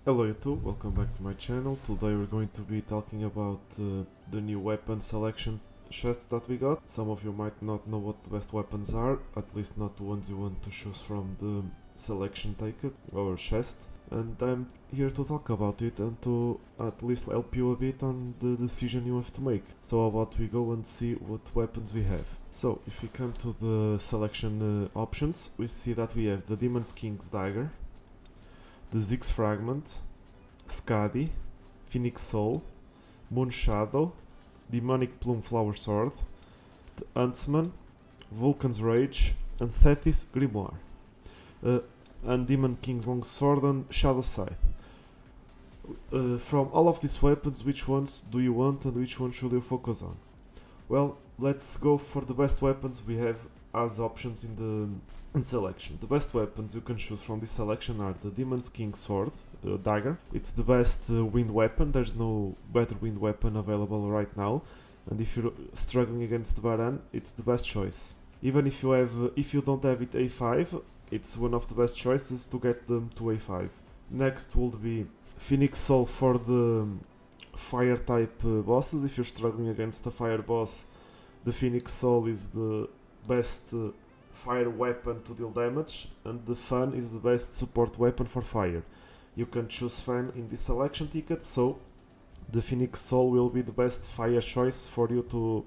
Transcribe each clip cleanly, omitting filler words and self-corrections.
Hello YouTube, welcome back to my channel. Today we're going to be talking about the new weapon selection chests that we got. Some of you might not know what the best weapons are, at least not the ones you want to choose from the selection ticket or chest. And I'm here to talk about it and to at least help you a bit on the decision you have to make. So how about we go and see what weapons we have. So if we come to the selection options, we see that we have the Demon King's Dagger, the Ziggs Fragment, Skadi, Phoenix Soul, Moon Shadow, Demonic Plume Flower Sword, the Huntsman, Vulcan's Rage, and Thetis Grimoire, and Demon King's Longsword and Shadow Scythe. From all of these weapons, which ones do you want and which one should you focus on? Well, let's go for the best weapons we have as options in selection. The best weapons you can choose from this selection are the Demon's King Sword, Dagger. It's the best wind weapon, there's no better wind weapon available right now, and if you're struggling against the Baran, it's the best choice. Even if you don't have it A5, it's one of the best choices to get them to A5. Next would be Phoenix Soul for the fire type bosses. If you're struggling against a fire boss, the Phoenix Soul is the best fire weapon to deal damage, and the Fan is the best support weapon for fire. You can choose Fan in this selection ticket, so the Phoenix Soul will be the best fire choice for you to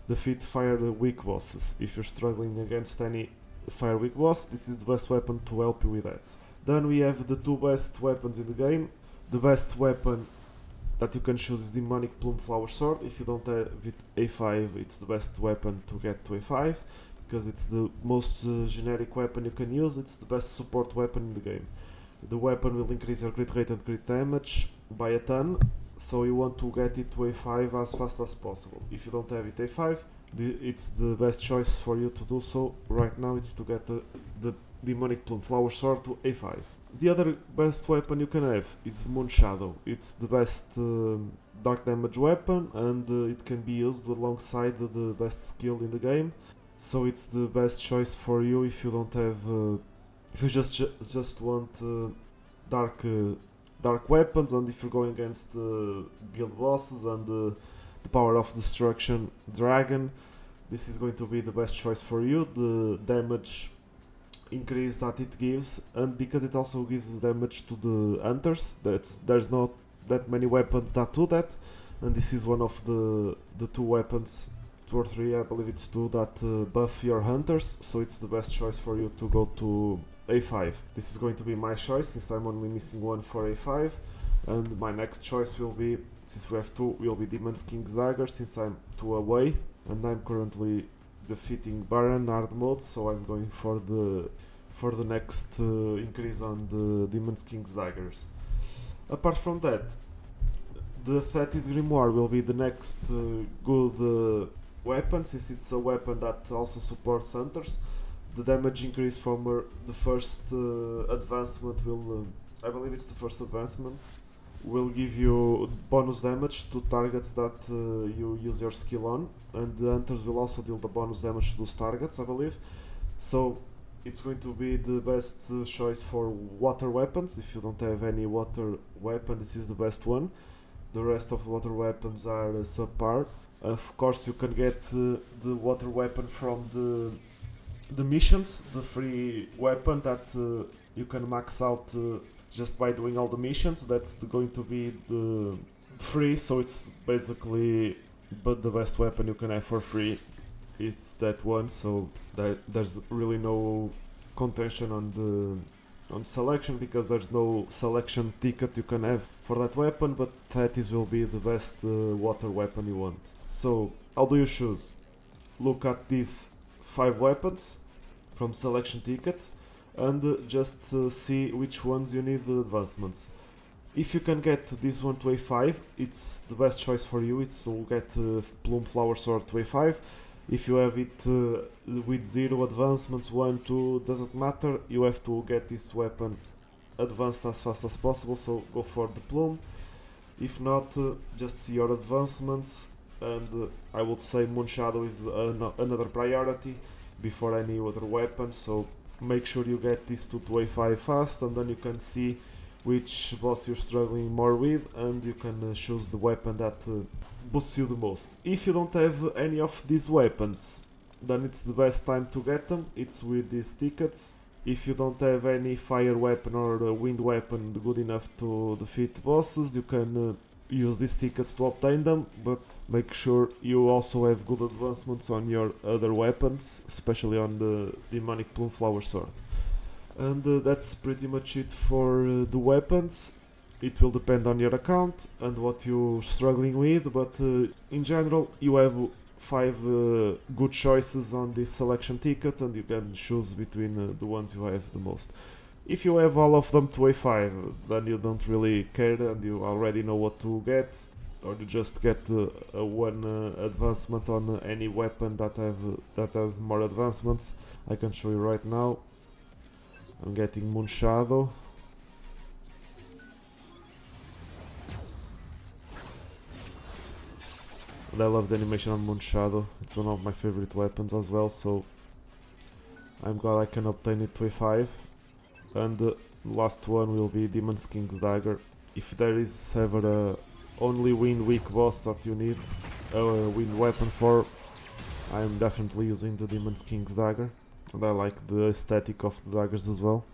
defeat fire weak bosses. If you're struggling against any fire weak boss, this is the best weapon to help you with that. Then we have the two best weapons in the game. The best weapon that you can choose is Demonic Plume Flower Sword. If you don't have it A5, it's the best weapon to get to A5, because it's the most generic weapon you can use. It's the best support weapon in the game. The weapon will increase your crit rate and crit damage by a ton, so you want to get it to A5 as fast as possible. If you don't have it A5, it's the best choice for you to do so right now. It's to get the Demonic Plume Flower Sword to A5. The other best weapon you can have is Moon Shadow. It's the best dark damage weapon, and it can be used alongside the best skill in the game. So it's the best choice for you if you don't have, if you just want dark weapons, and if you're going against guild bosses and the Power of Destruction dragon. This is going to be the best choice for you. The damage increase that it gives, and because it also gives the damage to the hunters, there's not that many weapons that do that, and this is one of the two weapons, 2 or 3, I believe it's 2, that buff your hunters, so it's the best choice for you to go to A5. This is going to be my choice since I'm only missing one for A5, and my next choice will be, since we have 2, will be Demon's King's Dagger, since I'm 2 away, and I'm currently defeating Baron hard mode, so I'm going for the next increase on the Demon's King's Daggers. Apart from that, the Thetis Grimoire will be the next good weapon, since it's a weapon that also supports hunters. The damage increase from the first advancement will, I believe it's the first advancement, will give you bonus damage to targets that you use your skill on, and the hunters will also deal the bonus damage to those targets, I believe. So it's going to be the best choice for water weapons. If you don't have any water weapon, this is the best one. The rest of water weapons are subpar. Of course, you can get the water weapon from the missions, the free weapon that you can max out just by doing all the missions. That's going to be the free, so it's basically the best weapon you can have for free is that one, so there's really no contention on selection, because there's no selection ticket you can have for that weapon, but Thetis will be the best water weapon you want. So how do you choose? Look at these 5 weapons from selection ticket and just see which ones you need the advancements. If you can get this one to A5, it's the best choice for you. It's to get Plume Flower Sword to A5. If you have it with 0 advancements, 1, 2, doesn't matter, you have to get this weapon advanced as fast as possible, so go for the Plume. If not, just see your advancements, and I would say Moon Shadow is another priority before any other weapon, so make sure you get this to A5 fast, and then you can see which boss you're struggling more with, and you can choose the weapon that boosts you the most. If you don't have any of these weapons, then it's the best time to get them. It's with these tickets. If you don't have any fire weapon or wind weapon good enough to defeat bosses, you can use these tickets to obtain them, but make sure you also have good advancements on your other weapons, especially on the demonic Plumflower sword. And that's pretty much it for the weapons. It will depend on your account and what you're struggling with, but in general you have 5 good choices on this selection ticket, and you can choose between the ones you have the most. If you have all of them to A5, then you don't really care and you already know what to get, or you just get one advancement on any weapon that has more advancements. I can show you right now. I'm getting Moon Shadow. And I love the animation on Moon Shadow. It's one of my favorite weapons as well, so I'm glad I can obtain it to A5. And the last one will be Demon's King's Dagger. If there is ever a only wind weak boss that you need a wind weapon for, I'm definitely using the Demon's King's Dagger, and I like the aesthetic of the daggers as well.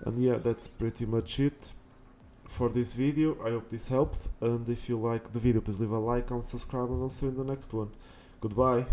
And yeah, that's pretty much it for this video. I hope this helped, and if you like the video, please leave a like, comment, subscribe, and I'll see you in the next one. Goodbye.